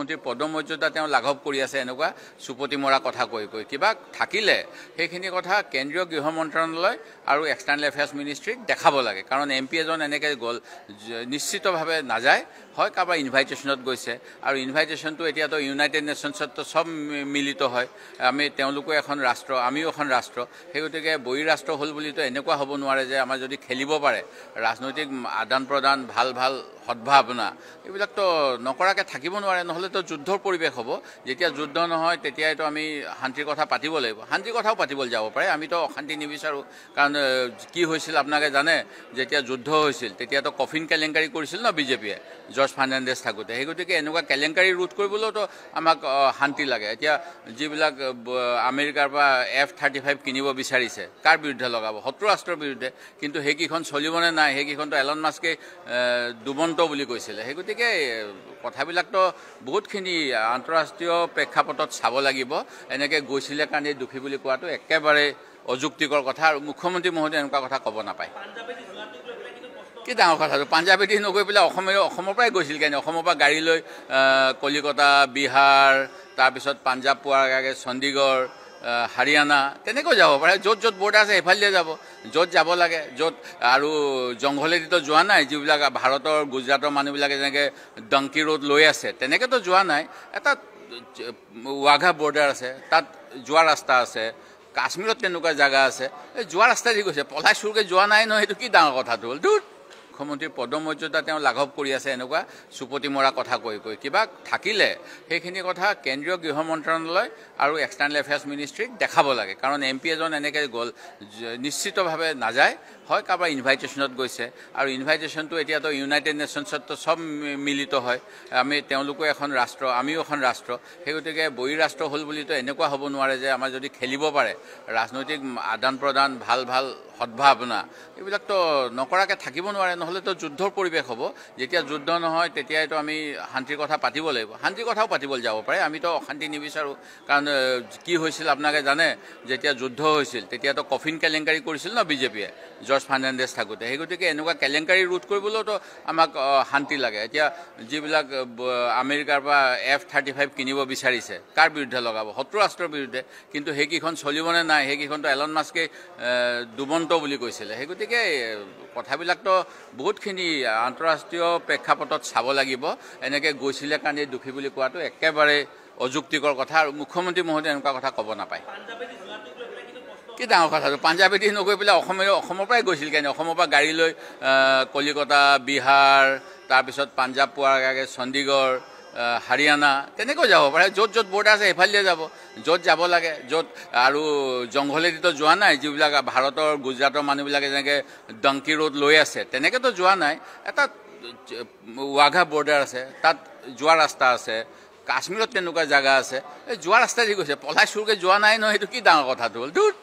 মুখ্যমন্ত্ৰীৰ পদমৰ্যাদা তেওঁ লাঘৱ কৰি আছে এনেকুৱা চুপতি মৰা কথা কৈ কিবা থাকিলে সেইখিনি কথা কেন্দ্ৰীয় গৃহ মন্ত্ৰণালয় আৰু এক্সটাৰ্নেল এফেয়াৰ্ছ মিনিষ্ট্ৰীক দেখাব লাগে কাৰণ এমপি এজন এনেকৈ গ'ল নিশ্চিতভাৱে নাযায় হয় কাৰোবাৰ ইনভাইটেশ্যনত গৈছে আৰু ইনভাইটেশ্যনটো এতিয়াতো ইউনাইটেড নেশ্যনছতো চব মিলিত হয় আমি তেওঁলোকো এখন ৰাষ্ট্ৰ আমিও এখন ৰাষ্ট্ৰ সেই গতিকে বহি ৰাষ্ট্ৰ হ'ল বুলিতো এনেকুৱা হ'ব নোৱাৰে যে আমাৰ যদি খেলিব পাৰে ৰাজনৈতিক আদান প্ৰদান ভাল ভাল সদ্ভাৱনা এইবিলাকতো নকৰাকৈ থাকিব নোৱাৰে নহ'লেতো যুদ্ধৰ পৰিৱেশ হ'ব যেতিয়া যুদ্ধ নহয় তেতিয়াইতো আমি শান্তিৰ কথা পাতিব লাগিব শান্তিৰ কথাও পাতিবলৈ যাব পাৰে আমিতো অশান্তি নিবিচাৰোঁ কাৰণ কি হৈছিল আপোনালোকে জানে যেতিয়া যুদ্ধ হৈছিল তেতিয়াতো কফিন কেলেংকাৰী কৰিছিল ন বিজেপিয়ে জৰ্জ ফাৰ্ণাণ্ডেজ থাকোঁতে সেই গতিকে এনেকুৱা কেলেংকাৰী ৰোধ কৰিবলৈতো আমাক শান্তি লাগে এতিয়া যিবিলাক আমেৰিকাৰ পৰা F-35 কিনিব বিচাৰিছে কাৰ বিৰুদ্ধে লগাব শত্ৰু ৰাষ্ট্ৰৰ বিৰুদ্ধে কিন্তু সেইকেইখন চলিবনে নাই সেইকেইখনতো এলন মাস্কে দুবন্ত বুলি কৈছিলে সেই গতিকে কথাবিলাকতো বহুতখিনি আন্তঃৰাষ্ট্ৰীয় প্ৰেক্ষাপটত চাব লাগিব এনেকৈ গৈছিলে কাৰণে দুখী বুলি কোৱাটো একেবাৰে অযুক্তিকৰ কথা আৰু মুখ্যমন্ত্ৰী মহোদয়ে এনেকুৱা কথা ক'ব নাপায় কি ডাঙৰ কথাটো পাঞ্জাৱেদি নগৈ পেলাই অসমৰ পৰাই গৈছিল কাৰণে অসমৰ পৰা গাড়ী লৈ কলিকতা বিহাৰ তাৰপিছত পাঞ্জাৱ পোৱাৰ আগে চণ্ডীগড় হাৰিয়ানা তেনেকৈ যাব পাৰে য'ত য'ত বৰ্ডাৰ আছে সেইফালে যাব য'ত যাব লাগে য'ত আৰু জংঘলেদিতো যোৱা নাই যিবিলাক ভাৰতৰ গুজৰাটৰ মানুহবিলাকে যেনেকৈ ডংকি ৰোড লৈ আছে তেনেকৈতো যোৱা নাই এটা ৱাঘা বৰ্ডাৰ আছে তাত যোৱা ৰাস্তা আছে কাশ্মীৰত তেনেকুৱা জেগা আছে এই যোৱা ৰাস্তা দি গৈছে পলাই চুৰকৈ যোৱা নাই নহয় সেইটো কি ডাঙৰ কথাটো হ'ল দুট মুখ্যমন্ত্ৰীৰ পদমৰ্যাদা তেওঁ লাঘৱ কৰি আছে এনেকুৱা চুপতি মৰা কথা কৈ কিবা থাকিলে সেইখিনি কথা কেন্দ্ৰীয় গৃহ মন্ত্ৰণালয় আৰু এক্সটাৰ্নেল এফেয়াৰ্ছ মিনিষ্ট্ৰীক দেখাব লাগে কাৰণ এমপি এজন এনেকৈ গ'ল নিশ্চিতভাৱে নাযায় হয় কাৰোবাৰ ইনভাইটেশ্যনত গৈছে আৰু ইনভাইটেশ্যনটো এতিয়াতো ইউনাইটেড নেশ্যনছতো চব মিলিত হয় আমি তেওঁলোকো এখন ৰাষ্ট্ৰ আমিও এখন ৰাষ্ট্ৰ সেই গতিকে বহি ৰাষ্ট্ৰ হ'ল বুলিতো এনেকুৱা হ'ব নোৱাৰে যে আমাৰ যদি খেলিব পাৰে ৰাজনৈতিক আদান প্ৰদান ভাল ভাল সদ্ভাৱনা এইবিলাকতো নকৰাকৈ থাকিব নোৱাৰে নহ'লেতো যুদ্ধৰ পৰিৱেশ হ'ব যেতিয়া যুদ্ধ নহয় তেতিয়াইতো আমি শান্তিৰ কথা পাতিব লাগিব শান্তিৰ কথাও পাতিবলৈ যাব পাৰে আমিতো অশান্তি নিবিচাৰোঁ কাৰণ কি হৈছিল আপোনালোকে জানে যেতিয়া যুদ্ধ হৈছিল তেতিয়াতো কফিন কেলেংকাৰী কৰিছিল ন বিজেপিয়ে জৰ্জ ফাৰ্ণাণ্ডেজ থাকোঁতে সেই গতিকে এনেকুৱা কেলেংকাৰী ৰোধ কৰিবলৈতো আমাক শান্তি লাগে এতিয়া যিবিলাক আমেৰিকাৰ পৰা F-35 কিনিব বিচাৰিছে কাৰ বিৰুদ্ধে লগাব শত্ৰু ৰাষ্ট্ৰৰ বিৰুদ্ধে কিন্তু সেইকেইখন চলিবনে নাই সেইকেইখনতো এলন মাস্কে দুবন্ত বুলি কৈছিলে সেই গতিকে কথাবিলাকতো বহুতখিনি আন্তঃৰাষ্ট্ৰীয় প্ৰেক্ষাপটত চাব লাগিব এনেকৈ গৈছিলে কাৰণে দুখী বুলি কোৱাটো একেবাৰে অযুক্তিকৰ কথা আৰু মুখ্যমন্ত্ৰী মহোদয়ে এনেকুৱা কথা ক'ব নাপায় কি ডাঙৰ কথাটো পাঞ্জাৱেদি নগৈ পেলাই অসমৰ পৰাই গৈছিল কাৰণে অসমৰ পৰা গাড়ী লৈ কলিকতা বিহাৰ তাৰপিছত পাঞ্জাৱ পোৱাৰ আগে চণ্ডীগড় হাৰিয়ানা তেনেকৈ যাব পাৰে য'ত য'ত বৰ্ডাৰ আছে সেইফালে যাব য'ত যাব লাগে য'ত আৰু জংঘলেদিতো যোৱা নাই যিবিলাক ভাৰতৰ গুজৰাটৰ মানুহবিলাকে যেনেকৈ ডংকি ৰোড লৈ আছে তেনেকৈতো যোৱা নাই এটা ৱাঘা বৰ্ডাৰ আছে তাত যোৱা ৰাস্তা আছে কাশ্মীৰত তেনেকুৱা জেগা আছে এই যোৱা ৰাস্তা দি গৈছে পলাই চুৰকৈ যোৱা নাই নহয় সেইটো কি ডাঙৰ কথাটো হ'ল দুট